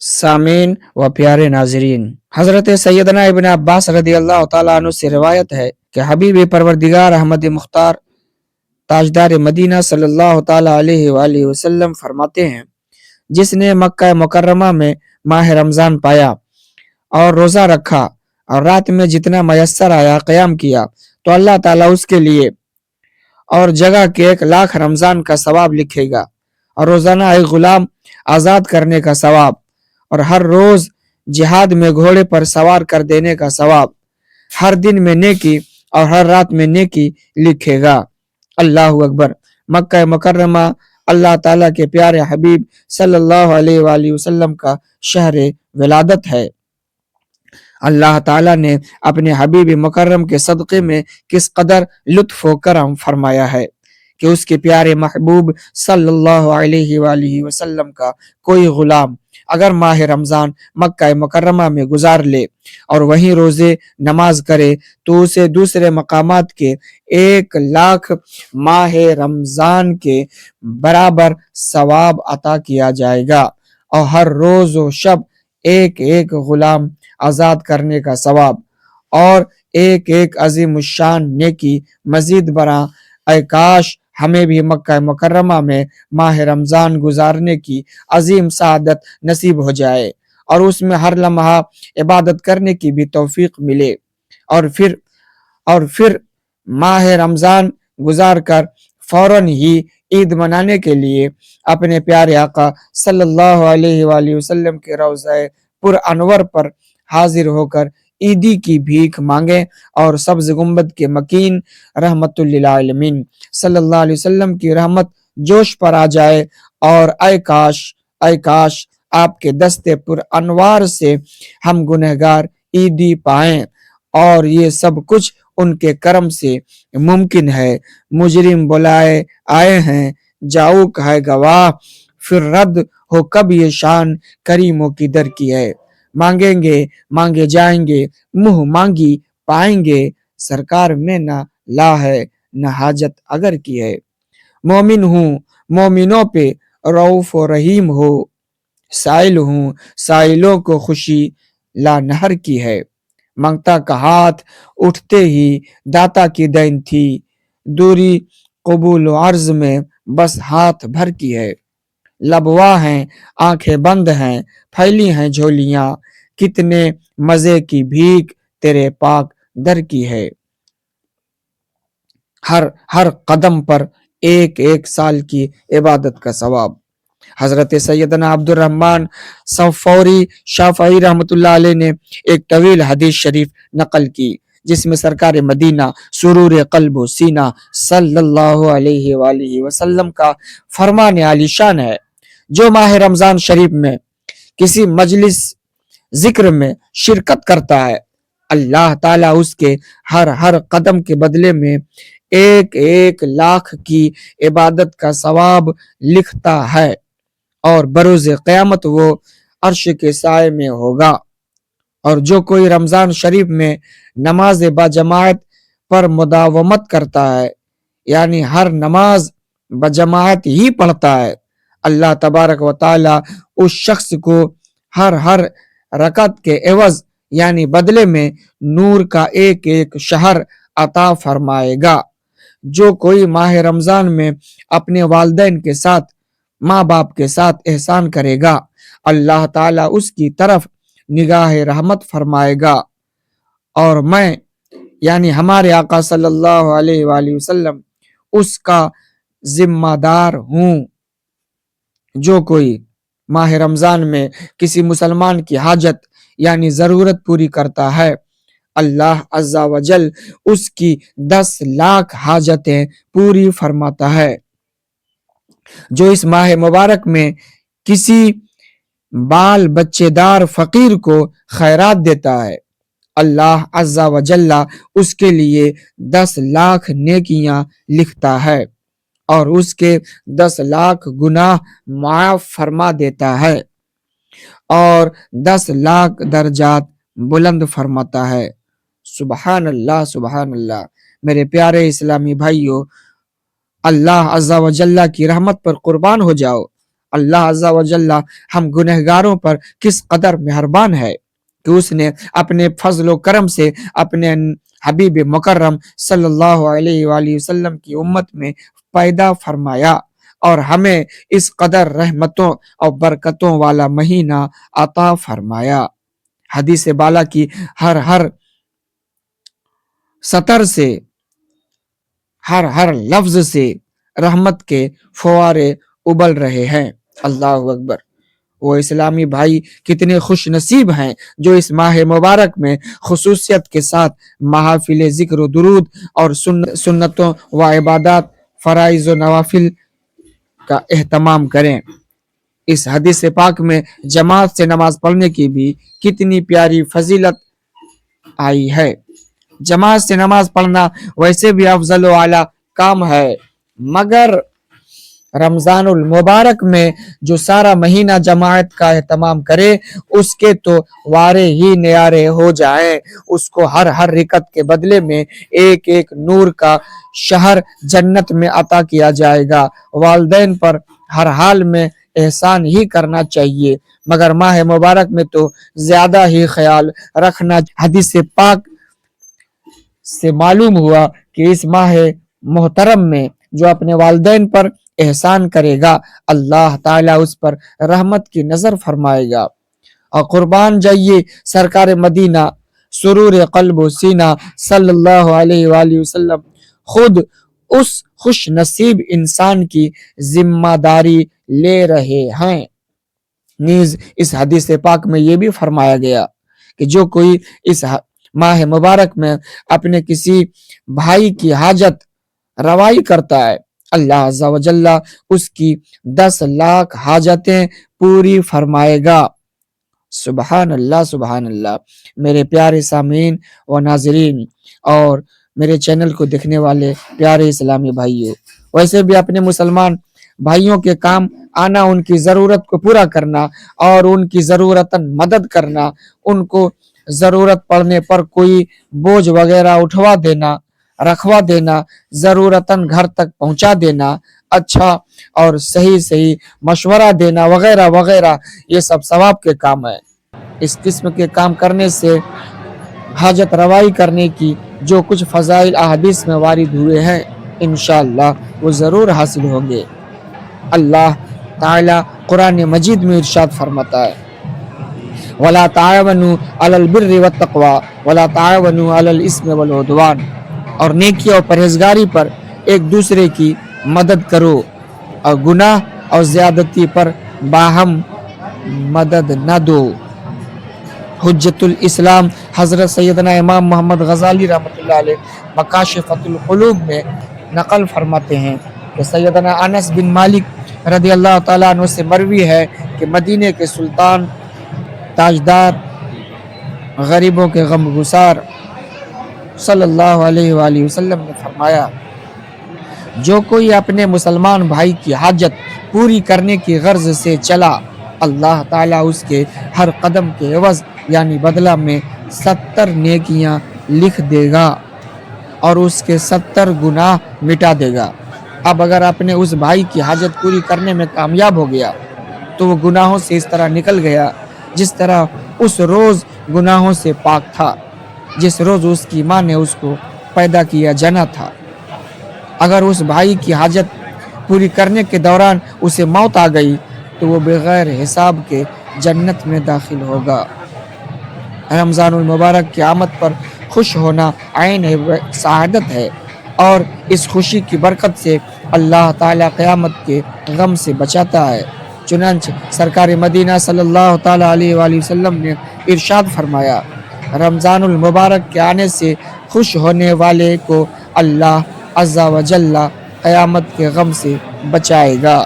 सामीन व प्यारे नाजरीन, हजरत सैयदना इब्न अब्बास रदी अल्लाह तआला अन्हु से रिवायत है कि हबीब परवरदिगार अहमद मुख्तार ताजदार मदीना सल्लल्लाहु तआला अलैहि वसल्लम फरमाते हैं, जिसने मक्का मुकर्रमा में माह रमजान पाया और रोजा रखा और रात में जितना मयस्सर आया क़याम किया तो अल्लाह ताला उसके लिए और जगह के 1,00,000 रमजान का सवाब लिखेगा और रोजाना एक गुलाम आजाद करने का सवाब और हर रोज जिहाद में घोड़े पर सवार कर देने का सवाब, हर दिन में नेकी और हर रात में नेकी लिखेगा। अल्लाह अकबर। मक्का मुकर्रमा अल्लाह ताला के प्यारे हबीब सल्लल्लाहु अलैहि वसल्लम का शहर विलादत है। अल्लाह ताला ने अपने हबीब मुकर्रम के सदक़े में किस कदर लुत्फ़ व करम फरमाया है कि उसके प्यारे महबूब सल्लल्लाहु अलैहि वसल्लम का कोई गुलाम अगर माह रमजान मक्का मुकर्रमा में गुजार ले और वहीं रोजे नमाज करे तो उसे दूसरे मकामात के 1,00,000 माह रमजान के बराबर सवाब अता किया जाएगा और हर रोज व शब एक एक गुलाम आजाद करने का सवाब और एक एक अजीम शान नेकी मजीद बरा। ऐ काश हमें भी मक्का मुकर्रमा में माह रमजान गुजारने की अजीम सादत नसीब हो जाए और उसमें हर लम्हा इबादत करने की भी तौफीक मिले और फिर माह रमजान गुजार कर फौरन ही ईद मनाने के लिए अपने प्यारे आका सल्लल्लाहु अलैहि वसल्लम के रोज़ा पुर अनवर पर हाजिर होकर ईदी की भीख मांगे और सब्ज गुंबद के मकीन रहमतुल लिल आलमीन सल्लल्लाहु अलैहि वसल्लम की रहमत जोश पर आ जाए और ऐ काश आपके दस्ते पुर अनवार से हम गुनहगार ईदी पाएं और ये सब कुछ उनके करम से मुमकिन है। मुजरिम बुलाए आए हैं, जाऊक है गवाह, फिर रद्द हो कब ये शान करीमों की दर की है। मांगेंगे मांगे जाएंगे, मुंह मांगी पाएंगे, सरकार में ना ला है न हाजत अगर की है। मोमिन हूँ मोमिनों पे रऊफ व रहीम हो, साइल हूँ साइलों को खुशी ला नहर की है। मांगता का हाथ उठते ही दाता की देन थी, दूरी कबूल व अर्ज में बस हाथ भर की है। लबवा हैं आंखें बंद हैं, फैली हैं झोलियां, कितने मजे की भीख तेरे पाक दर की है। हर हर कदम पर एक एक साल की इबादत का सवाब। हजरत सैयदना अब्दुर्रहमान सफौरी शाफई रहमतुल्लाह अलैह ने एक तवील हदीस शरीफ नकल की जिसमें सरकार मदीना सुरूर कल्ब सीना सल्लल्लाहु अलैहि वसल्लम का फरमान आलीशान है, जो माह रमजान शरीफ में किसी मजलिस जिक्र में शिरकत करता है, अल्लाह ताला उसके हर हर कदम के बदले में 1,00,000 की इबादत का सवाब लिखता है और बरोज क़यामत वो अर्श के साए में होगा। और जो कोई रमजान शरीफ में नमाज बजमात पर मुदावमत करता है, यानी हर नमाज बजमात ही पढ़ता है, अल्लाह तबारक व ताला उस शख्स को हर हर रकत के एवज यानी बदले में नूर का एक एक शहर अता फरमाएगा। जो कोई माह रमजान में अपने वालिदैन के साथ माँ बाप के साथ एहसान करेगा, अल्लाह ताला उसकी तरफ निगाह रहमत फरमाएगा और मैं यानी हमारे आका सल्लल्लाहु अलैहि वसल्लम उसका जिम्मेदार हूँ। जो कोई माह रमजान में किसी मुसलमान की हाजत यानी जरूरत पूरी करता है, अल्लाह अज़्ज़ा वजल उसकी 10,00,000 हाजतें पूरी फरमाता है। जो इस माह मुबारक में किसी बाल बच्चेदार फकीर को खैरात देता है, अल्लाह अज़्ज़ा वजल्ला उसके लिए 10,00,000 नेकियां लिखता है और उसके 10,00,000 गुनाह माफ फरमा देता है और 10,00,000 दर्जात बुलंद फरमाता है। सुबहान अल्लाह सुबहान अल्लाह। मेरे प्यारे इस्लामी भाइयों, अल्लाह अज़्ज़ा वजल्ला की रहमत पर कुर्बान हो जाओ। अल्लाह अज़्ज़ा व जल्ला हम गुनहगारों पर किस कदर मेहरबान है कि उसने अपने फजल व करम से अपने हबीब मुकर्रम सल्लल्लाहु अलैहि वसल्लम की उम्मत में पैदा फरमाया और हमें इस कदर रहमतों और बरकतों वाला महीना अता फरमाया। हदीस बाला की हर हर सतर से, हर हर लफ्ज से रहमत के फुवारे उबल रहे हैं। अल्लाह अकबर। वो इस्लामी भाई कितने खुश नसीब हैं जो इस माह मुबारक में खुसूसियत के साथ महफिल जिक्र दुरूद और सुन्नतों व इबादत फराइज व नवाफिल का एहतमाम करें। इस हदीस पाक में जमात से नमाज पढ़ने की भी कितनी प्यारी फजीलत आई है। जमात से नमाज पढ़ना वैसे भी अफजल व आला काम है, मगर रमजानुल मुबारक में जो सारा महीना जमात का एहतमाम करे उसके तो वारे ही न्यारे हो जाए। उसको हर हर रिकत के बदले में एक एक नूर का शहर जन्नत में अता किया जाएगा। वालिदैन पर हर हाल में एहसान ही करना चाहिए, मगर माह मुबारक में तो ज्यादा ही ख्याल रखना। हदीस पाक से मालूम हुआ कि इस माह मोहतरम में जो अपने वालिदैन पर एहसान करेगा अल्लाह ताला उस पर रहमत की नजर फरमाएगा। और कुर्बान जाइए सरकार मदीना सुरूर क़ल्ब सीना सल्लल्लाहु अलैहि वसल्लम खुद उस खुश नसीब इंसान की जिम्मेदारी ले रहे हैं। नीज इस हदीस पाक में ये भी फरमाया गया कि जो कोई इस माह मुबारक में अपने किसी भाई की हाजत रवाई करता है अल्लाह अज़्ज़ा व जल्ला उसकी 10 लाख हाजतें पूरी फरमाएगा। सुबहान अल्लाह सुबहान अल्लाह। मेरे प्यारे सामीन व नाजरीन और मेरे चैनल को देखने वाले प्यारे इस्लामी भाइयों, वैसे भी अपने मुसलमान भाइयों के काम आना, उनकी ज़रूरत को पूरा करना और उनकी ज़रूरतन मदद करना, उनको ज़रूरत पड़ने पर कोई बोझ वगैरह उठवा देना, रखवा देना, ज़रूरतन घर तक पहुंचा देना, अच्छा और सही सही मशवरा देना वगैरह वगैरह, ये सब सवाब के काम है। इस किस्म के काम करने से हाजत रवाई करने की जो कुछ फजाइल अहदीस में वारिद हुए हैं इंशाअल्लाह वो ज़रूर हासिल होंगे। अल्लाह ताला कुरान मजीद में इरशाद फरमाता है, वला ताअवनु अलल बिर्रि वत्तक़वा वला ताअवनु अलल इस्मि वल उद्वान, और नेकी और परहेजगारी पर एक दूसरे की मदद करो और गुनाह और ज्यादती पर बाहम मदद न दो। हुज्जतुल इस्लाम हजरत सैयदना इमाम मोहम्मद गजाली रहमतुल्लाह अलैह मकाशिफतुल कुलूब में नकल फरमाते हैं कि सैयदना अनस बिन मालिक रदियल्लाहु ताला अन्हु से मरवी है कि मदीने के सुल्तान ताजदार गरीबों के गमगुसार सल्लल्लाहु अलैहि वसल्लम ने फरमाया, जो कोई अपने मुसलमान भाई की हाजत पूरी करने की गर्ज से चला अल्लाह ताला उसके हर कदम के एवज यानी बदला में 70 नेकियां लिख देगा और उसके 70 गुनाह मिटा देगा। अब अगर अपने उस भाई की हाजत पूरी करने में कामयाब हो गया तो वो गुनाहों से इस तरह निकल गया जिस तरह उस रोज गुनाहों से पाक था, जिस रोज उसकी माँ ने उसको पैदा किया जाना था। अगर उस भाई की हाजत पूरी करने के दौरान उसे मौत आ गई तो वो बगैर हिसाब के जन्नत में दाखिल होगा। रमज़ानुल मुबारक की आमद पर खुश होना आइन सआदत है और इस खुशी की बरकत से अल्लाह ताला क़यामत के गम से बचाता है। चुनांचे सरकार मदीना सल्लल्लाहु ताला अलैहि वसल्लम ने इरशाद फरमाया, रमज़ानुल मुबारक के आने से खुश होने वाले को अल्लाह अज़्ज़ा व जल्ला क़यामत के गम से बचाएगा।